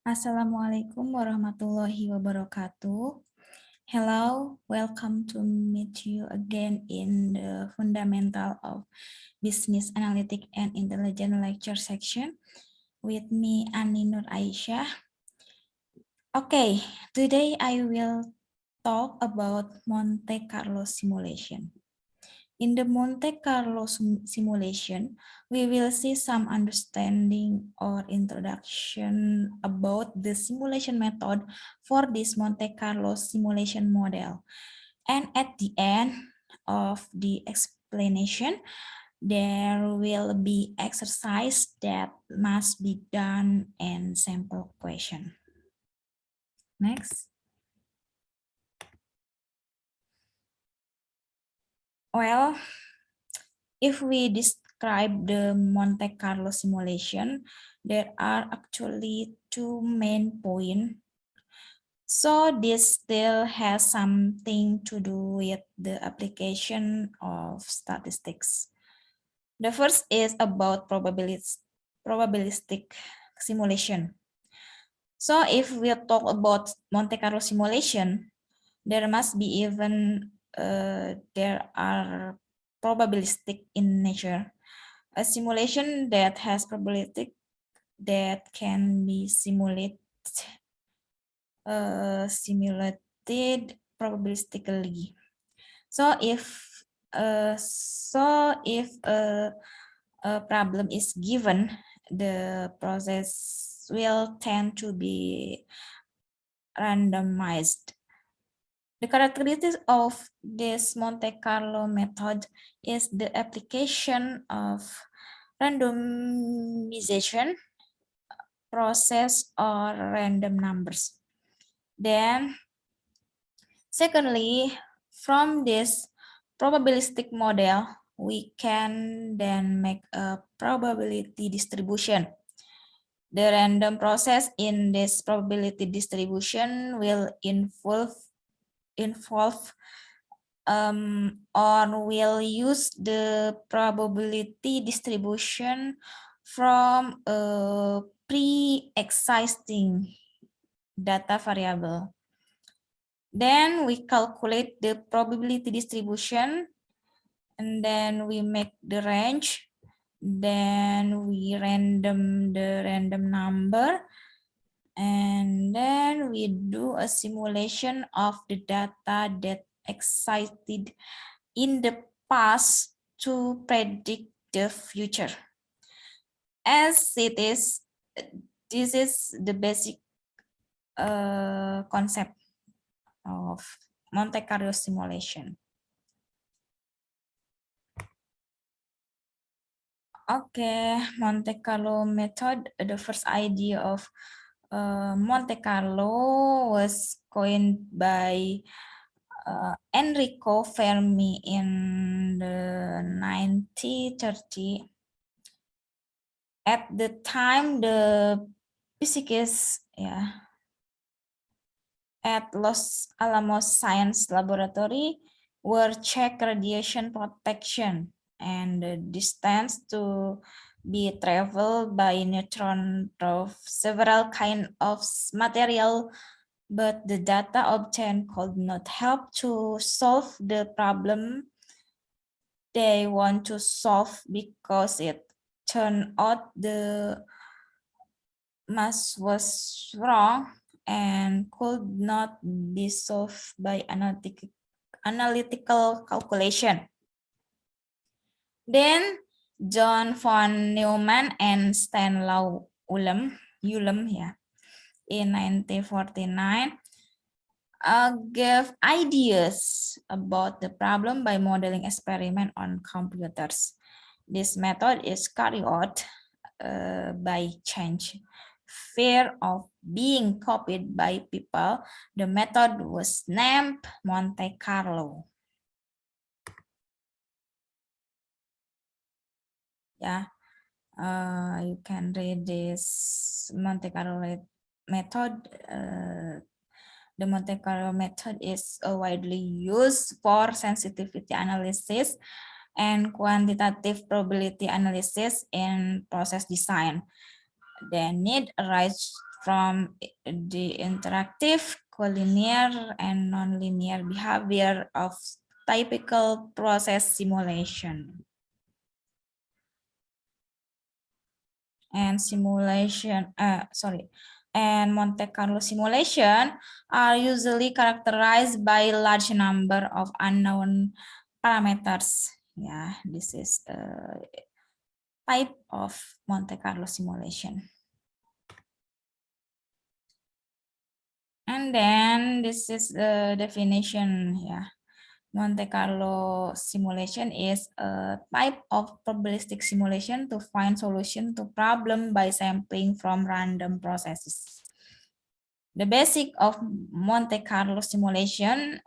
Assalamualaikum warahmatullahi wabarakatuh. Hello, welcome to meet you again in the Fundamental of Business Analytic and Intelligent lecture section with me, Ani Nur Aisyah. Okay, today I will talk about Monte Carlo simulation. In the Monte Carlo simulation, we will see some understanding or introduction about the simulation method for this Monte Carlo simulation model. And at the end of the explanation, there will be exercise that must be done and sample question. Next. Well, if we describe the Monte Carlo simulation, there are actually two main points. So this still has something to do with the application of statistics. The first is about probabilistic simulation. So if we talk about Monte Carlo simulation, there must be there are probabilistic in nature. A simulation that has probability that can be simulated probabilistically. So if a problem is given, the process will tend to be randomized. The characteristics of this Monte Carlo method is the application of randomization process or random numbers. Then, secondly, from this probabilistic model, we can then make a probability distribution. The random process in this probability distribution will involve or will use the probability distribution from a pre-existing data variable. Then we calculate the probability distribution, and then we make the range, then we random the random number, and then we do a simulation of the data that existed in the past to predict the future. As it is, this is the basic concept of Monte Carlo simulation. Okay, Monte Carlo method, the first idea of Monte Carlo was coined by Enrico Fermi in the 1930. At the time, the physicists at Los Alamos Science Laboratory were check radiation protection and the distance to be traveled by neutron of several kind of material, but the data obtained could not help to solve the problem they want to solve because it turned out the math was wrong and could not be solved by analytical calculation. Then John von Neumann and Stanislaw Ulam in 1949 gave ideas about the problem by modeling experiment on computers. This method is carried out by change. Fear of being copied by people, the method was named Monte Carlo. You can read this Monte Carlo method. The Monte Carlo method is widely used for sensitivity analysis and quantitative probability analysis in process design. The need arises from the interactive, collinear, and nonlinear behavior of typical process simulation. And Monte Carlo simulation are usually characterized by a large number of unknown parameters. Yeah, this is a type of Monte Carlo simulation. And then this is the definition. Yeah, Monte Carlo simulation is a type of probabilistic simulation to find solution to problem by sampling from random processes. The basic of Monte Carlo simulation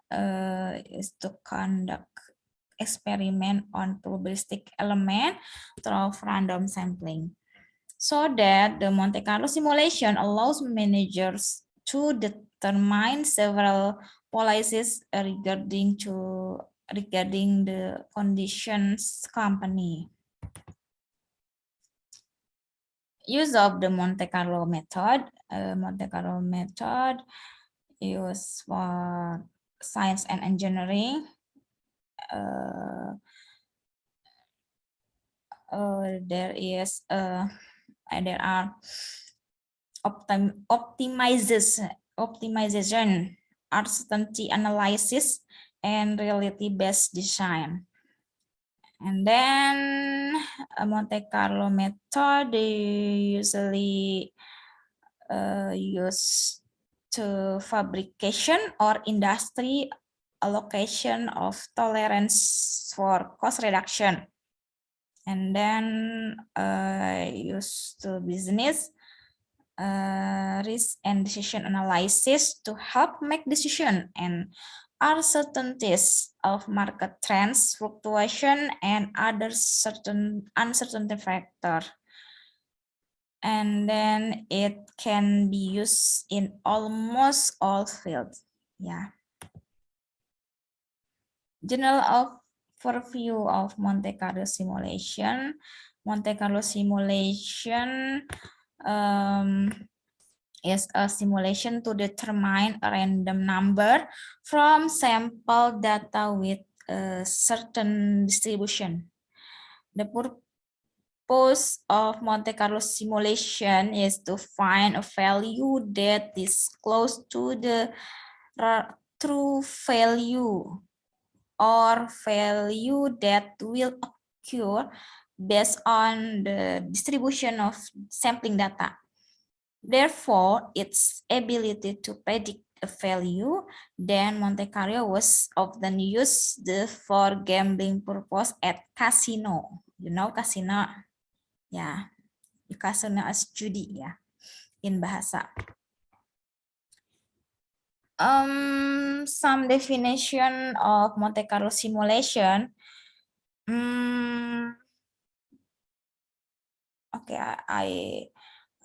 is to conduct experiment on probabilistic element through random sampling. So that the Monte Carlo simulation allows managers to determine several policies regarding the conditions company. Use of the Monte Carlo method. Monte Carlo method used for science and engineering. There are optimization, uncertainty analysis, and reality-based design. And then Monte Carlo method they usually used to fabrication or industry allocation of tolerance for cost reduction. And then used to business risk and decision analysis to help make decision and uncertainties of market trends, fluctuation, and other certain uncertainty factor. And then it can be used in almost all fields. Yeah. General overview of Monte Carlo simulation. Monte Carlo simulation is a simulation to determine a random number from sample data with a certain distribution. The purpose of Monte Carlo simulation is to find a value that is close to the true value or value that will occur based on the distribution of sampling data. Therefore, its ability to predict a value, then Monte Carlo was often used for gambling purpose at casino. You know casino? Yeah, casino as judi ya, in bahasa. Some definition of Monte Carlo simulation. Okay,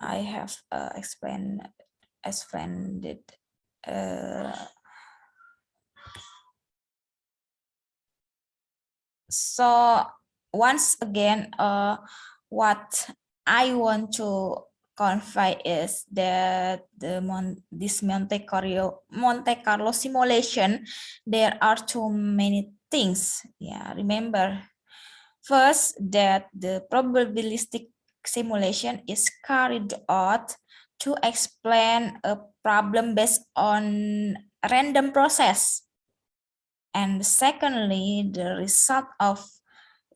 I have explained it. So once again, what I want to convey is that this Monte Carlo simulation, there are too many things. Yeah, remember. First, that the probabilistic simulation is carried out to explain a problem based on random process. And secondly, the result of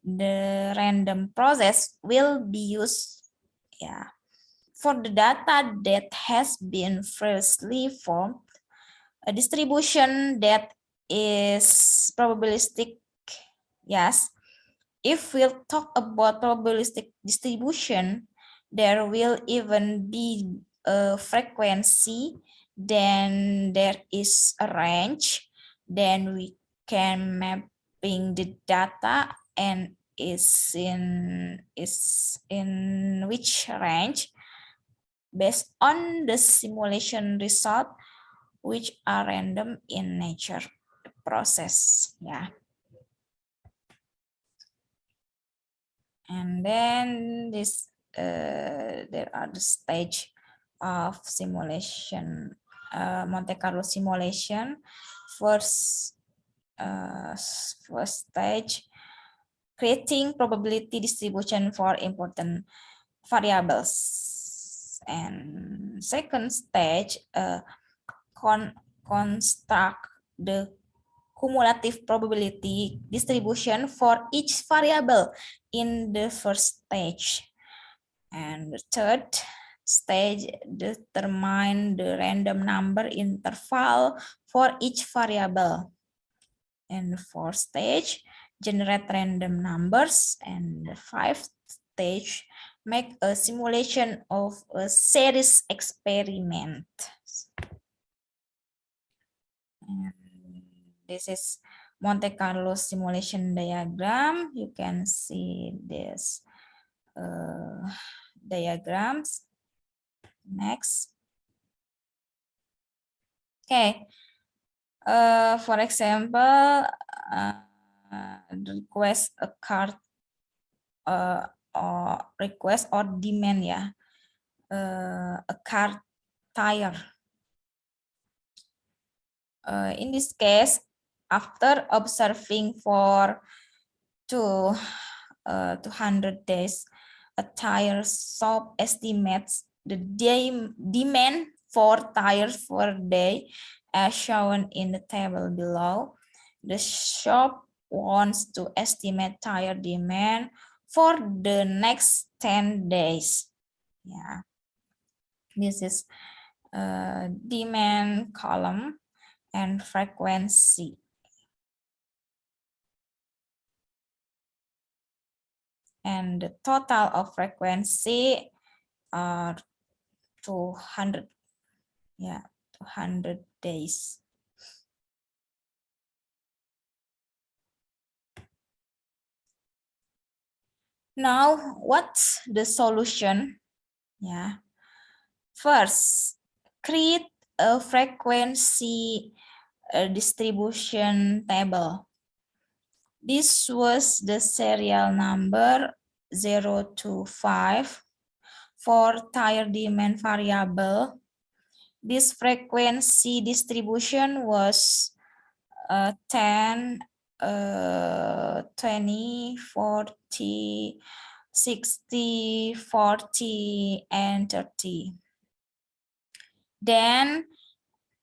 the random process will be used for the data that has been previously formed, a distribution that is probabilistic. Yes. If we'll talk about probabilistic distribution, there will even be a frequency, then there is a range, then we can mapping the data and is in which range based on the simulation result, which are random in nature process. Yeah. And then this there are the stage of simulation, Monte Carlo simulation. First stage, creating probability distribution for important variables, and second stage, construct the cumulative probability distribution for each variable in the first stage. And the third stage, determine the random number interval for each variable. And the fourth stage, generate random numbers. And the fifth stage, make a simulation of a series experiment. And this is Monte Carlo simulation diagram. You can see this diagrams. Next. Okay. For example, request a card or request or demand, ya, a car tire. In this case, after observing for 200 days, a tire shop estimates the demand for tires per day as shown in the table below. The shop wants to estimate tire demand for the next 10 days. Yeah, this is demand column and frequency. And the total of frequency are 200. Yeah, 200 days. Now, what's the solution? Yeah. First, create a frequency distribution table. This was the serial number 0 to 5 for tire demand variable. This frequency distribution was 10, 20, 40, 60, 40, and 30. Then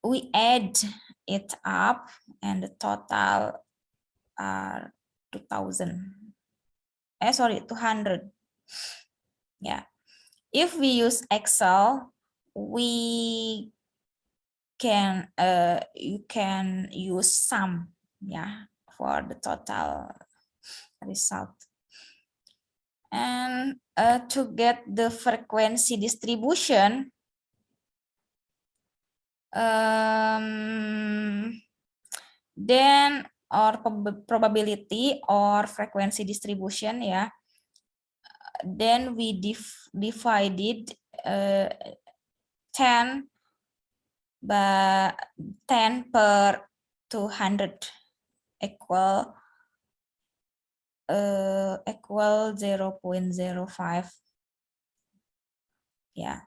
we add it up and the total are 200. Yeah. If we use Excel, we can you can use sum, yeah, for the total result. And to get the frequency distribution, then or probability or frequency distribution, yeah, then we divided 10 by 10 per 200 equal 0.05, yeah,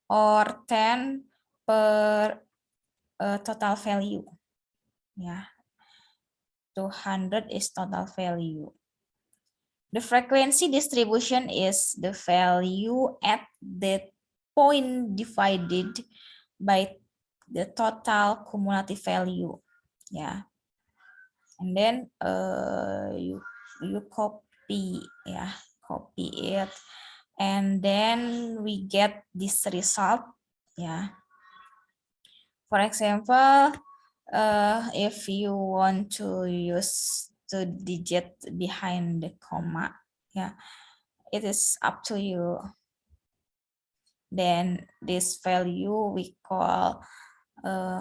or 10 per total value, yeah, 200 is total value. The frequency distribution is the value at that point divided by the total cumulative value, yeah. And then you copy, yeah, copy it, and then we get this result, yeah. For example, if you want to use the digit behind the comma, yeah, it is up to you. Then this value we call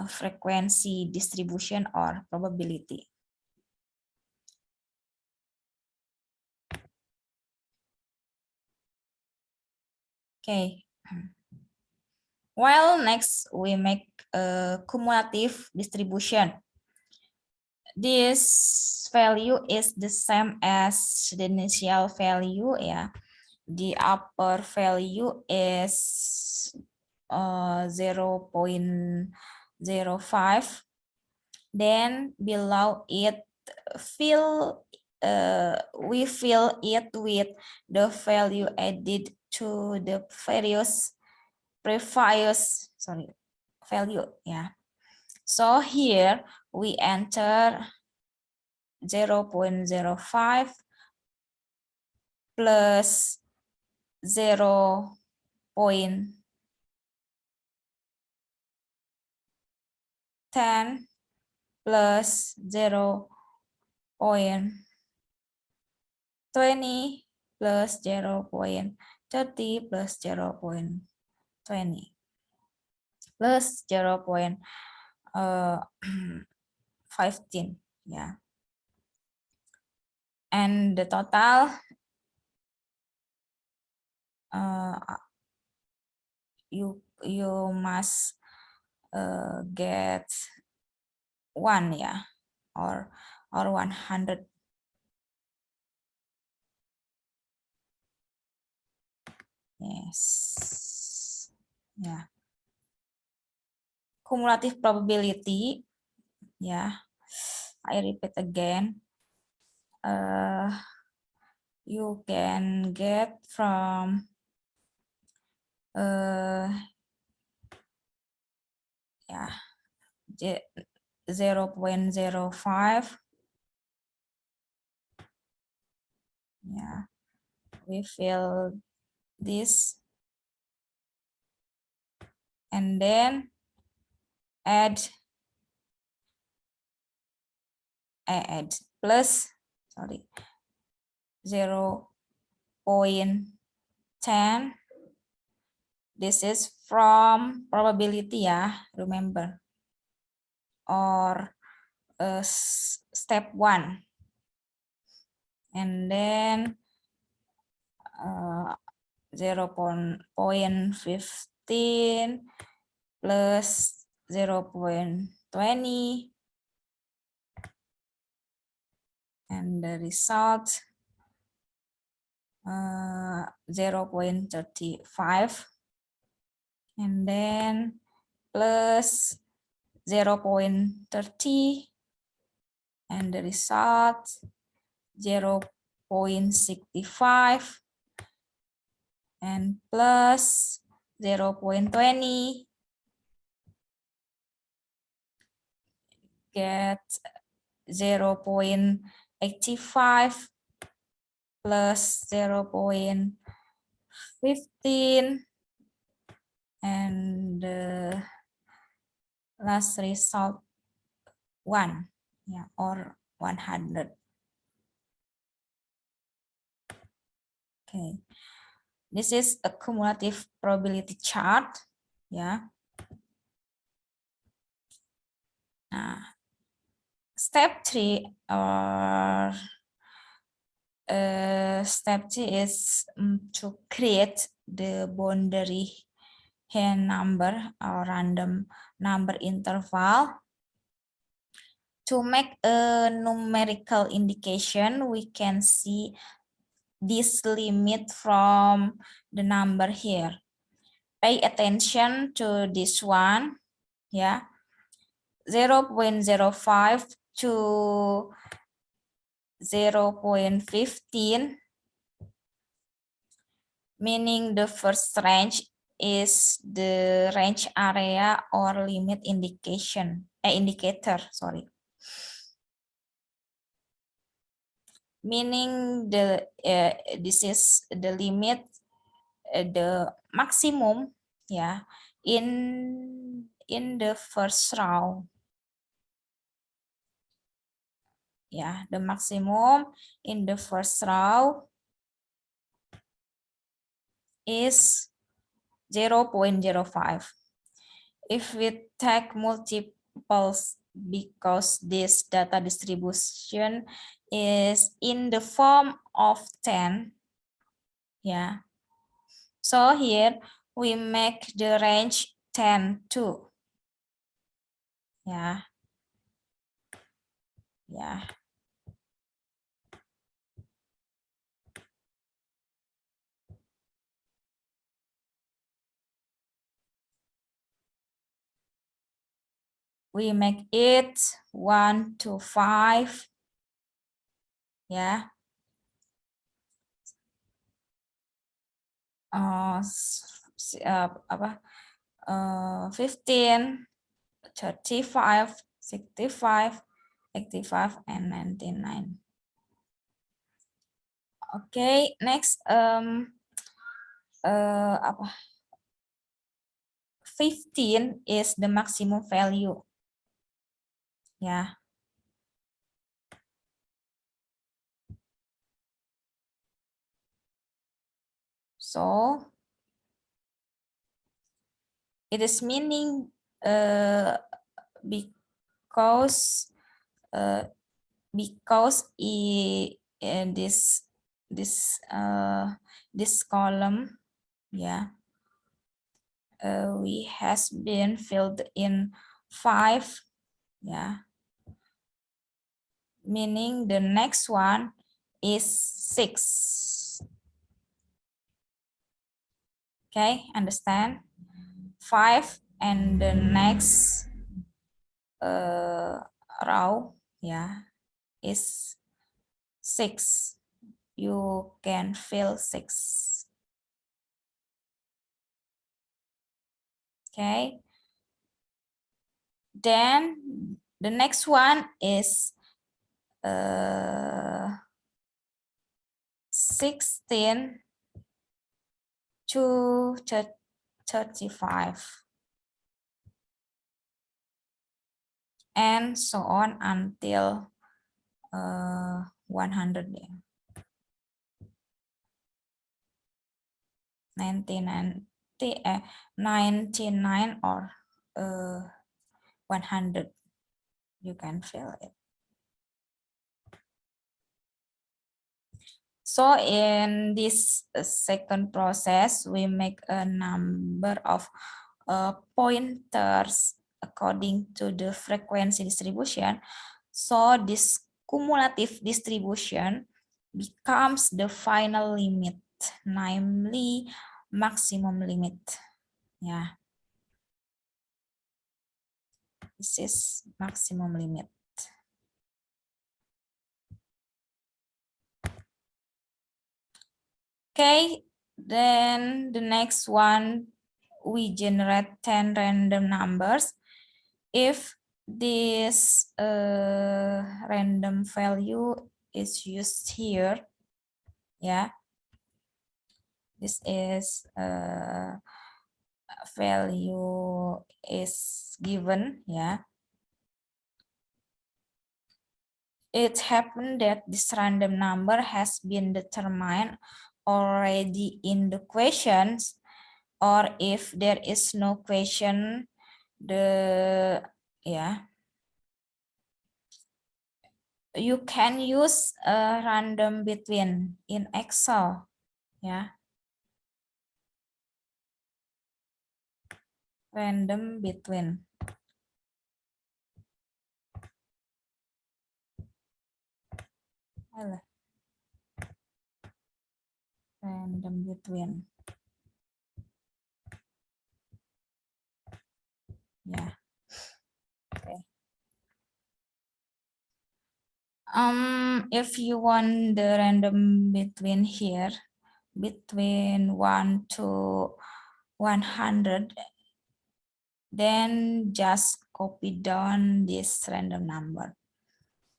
frequency distribution or probability. Okay. Well, next we make a cumulative distribution. This value is the same as the initial value, yeah. the upper value is 0.05. Then below it, we fill it with the value added to the previous value. Yeah. So here we enter 0.05 plus 0.10 plus 0.20 plus 0.30 plus 0.20 plus 0.15. Yeah. And the total you must get 1, yeah, or 100. Yes. Yeah. Cumulative probability. Yeah. I repeat again. You can get from 0.05. Yeah, we fill this and then add plus 0.10. This is from probability, ya, remember, or step 1. And then 0.15 plus 0.20, and the result 0.35, and then plus 0.30, and the result 0.65, and plus 0.20, get 0.85 plus 0.15, and the last result 1, yeah, or 100. Okay, this is a cumulative probability chart, yeah. Nah, step 3 or step 3 is to create the boundary hand number or random number interval. To make a numerical indication, we can see this limit from the number here. Pay attention to this one, yeah. 0.05 to 0.15, meaning the first range is the range area or limit indicator, sorry. Meaning this is the limit, the maximum, yeah, in the first row. Yeah, the maximum in the first row is 0.05. If we take multiples, because this data distribution is in the form of 10, yeah. So here we make the range 10 to, yeah. we make it 1 to 5. Ya. 15, 35, 65, 85, and 99. Okay, next 15 is the maximum value. Ya. So it is meaning because in this column, yeah, we has been filled in 5, yeah, meaning the next one is 6. Okay, understand? 5 and the next row, yeah, is 6. You can fill 6. Okay. Then the next one is 16 to 35. And so on until 100. 99 or 100. You can fill it. So in this second process, we make a number of pointers according to the frequency distribution. So this cumulative distribution becomes the final limit, namely maximum limit. Yeah, this is maximum limit. Okay, then the next one, we generate 10 random numbers. If this random value is used here, yeah, this is value is given, yeah. It happened that this random number has been determined already in the questions, or if there is no question, you can use a random between in Excel, yeah. Random between. Random between. Yeah. Okay. If you want the random between here, between 1 to 100, then just copy down this random number.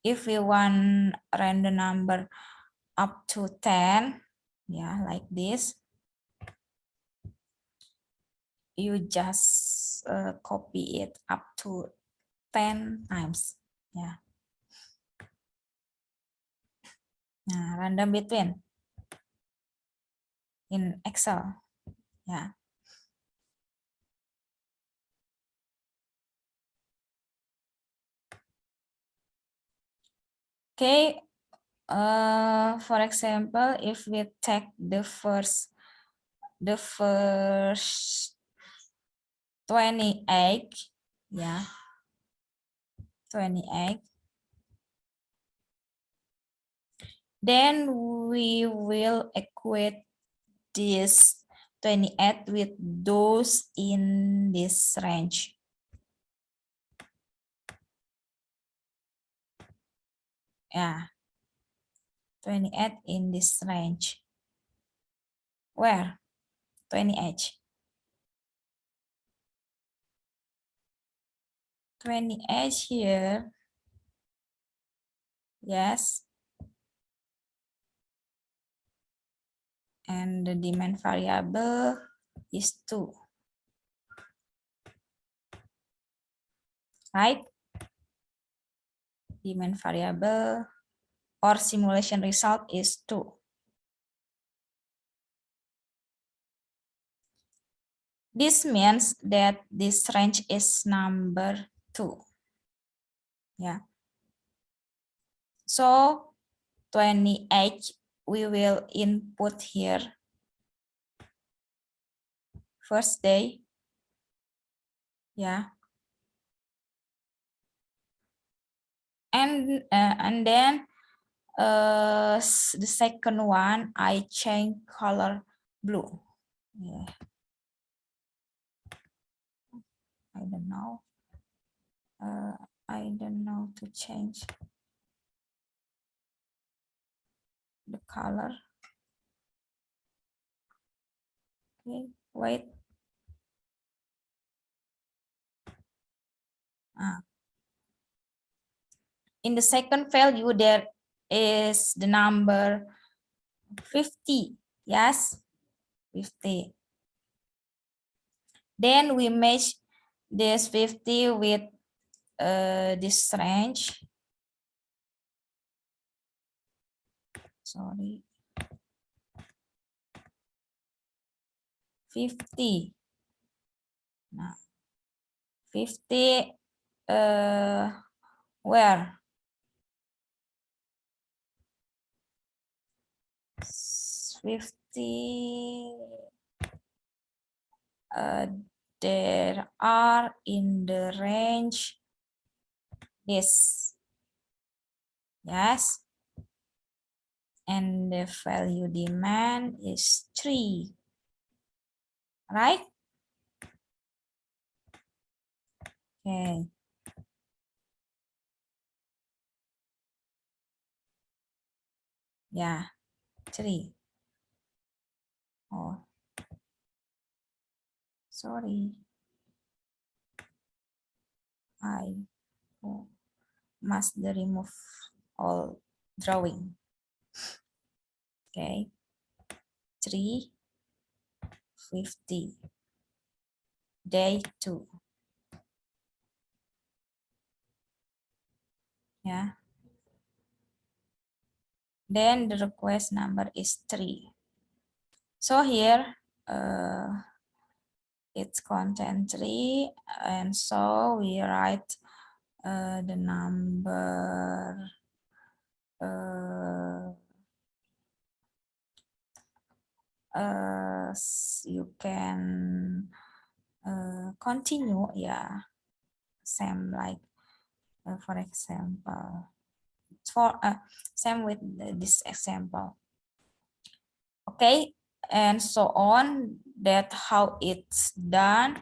If we want random number up to 10, yeah, like this, you just copy it up to 10 times. Yeah. Nah, random between in Excel. Yeah. Okay. For example, if we take the first 28, yeah, 28. Then we will equate this 28 with those in this range. Yeah, 28 in this range. Where? 28. 28 here. Yes. And the demand variable is 2. Right? Demand variable or simulation result is 2. This means that this range is number 2. Yeah. So 28 we will input here. First day. Yeah. And then the second one I change color blue. Yeah. I don't know. I don't know to change the color. Okay, wait. In the second value, there is the number 50. Yes, 50. Then we match this 50 with this range. Sorry. 50. Nah, 50 where? 50 there are in the range this. Yes. And the value demand is 3. Right? Okay. Yeah, 3. Oh, sorry. I must remove all drawing. Okay. 350. Day 2. Yeah. Then the request number is 3. So here it's content 3, and so we write the number you can continue, yeah, same like for example, for same with this example. Okay, and so on. That how it's done.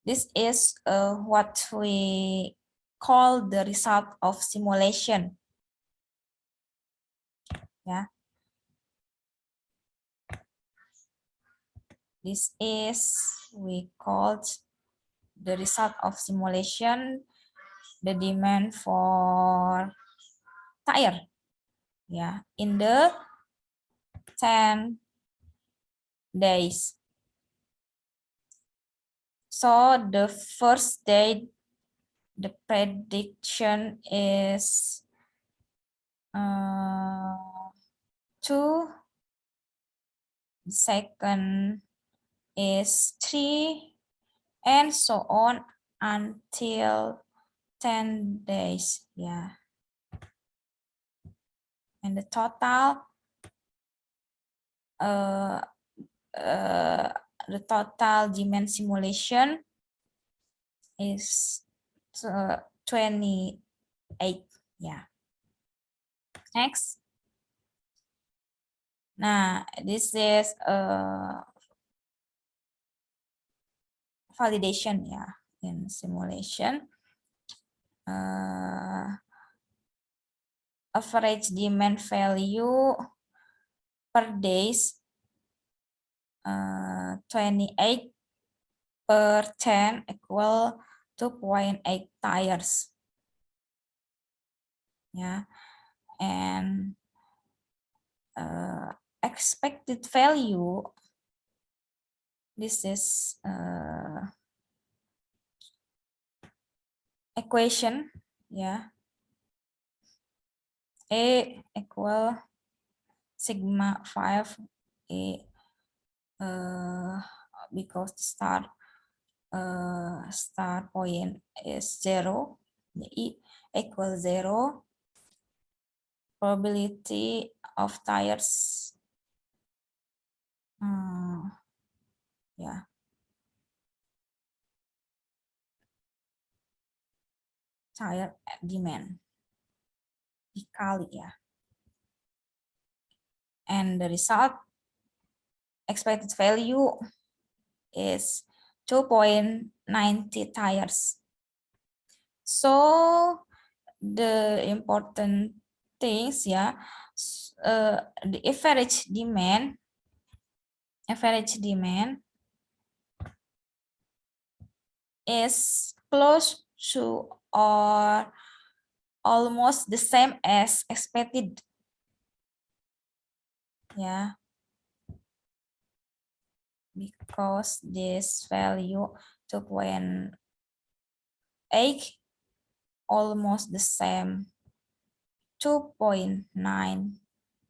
This is what we call the result of simulation. Yeah. This is we called the result of simulation, the demand for tire. Yeah, in the 10 days. So the first day, the prediction is 2. The second is 3, and so on until 10 days. Yeah. And the total the total demand simulation is 28. Yeah. Next. Nah, this is validation ya. In simulation, average demand value per days 28% equal 2.8 tires. Yeah, and expected value, this is equation, yeah. A equal sigma 5 A because start point is 0, E equal 0, probability of tires yeah, tire demand dikali ya, and the result expected value is 2.90 tires. So the important things ya, the average demand is close to or almost the same as expected. Yeah, because this value 2.8 almost the same 2.9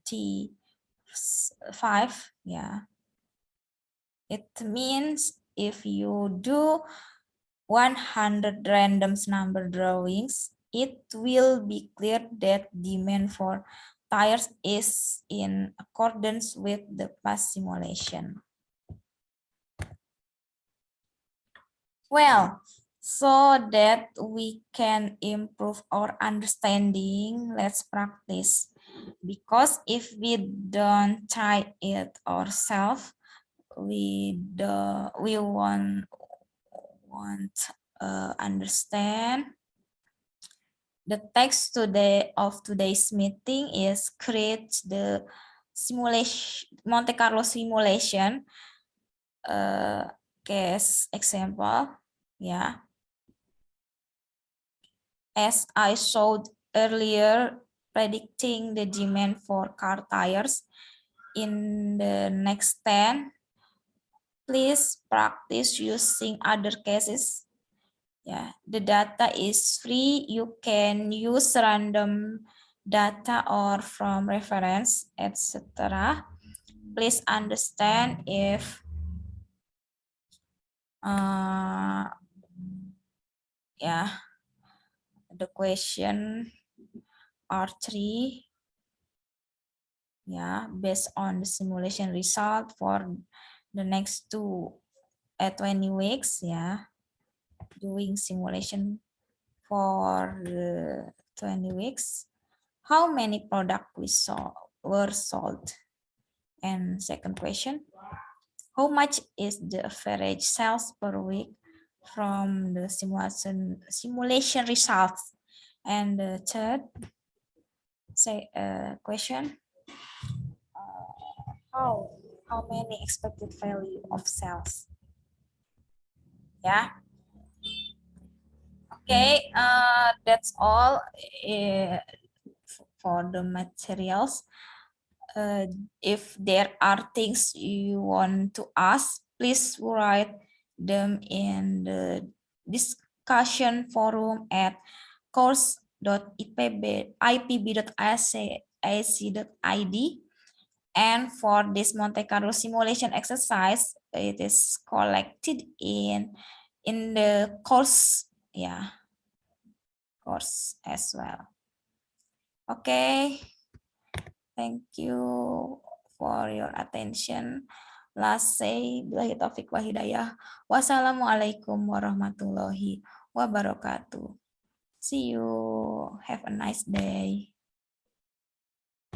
T5. Yeah, it means if you do 100 random number drawings, it will be clear that demand for tires is in accordance with the past simulation. Well, so that we can improve our understanding, let's practice. Because if we don't try it ourselves, we won't understand. The text of today's meeting is create the simulation, Monte Carlo simulation case example. Yeah, as I showed earlier, predicting the demand for car tires in the next 10. Please practice using other cases. Yeah, the data is free. You can use random data or from reference, etc. Please understand if the question are 3, based on the simulation result for the next 20 weeks, doing simulation for the 20 weeks. How many products were sold? And second question, how much is the average sales per week from the simulation results? And the third question, how many expected value of sales? Yeah. Okay, that's all for the materials. If there are things you want to ask, please write them in the discussion forum at course.ipb.ac.id. And for this Monte Carlo simulation exercise, it is collected in the course, course as well. Okay, thank you for your attention. Last say, billahi taufiq wa hidayah. Wassalamualaikum warahmatullahi wabarakatuh. See you. Have a nice day.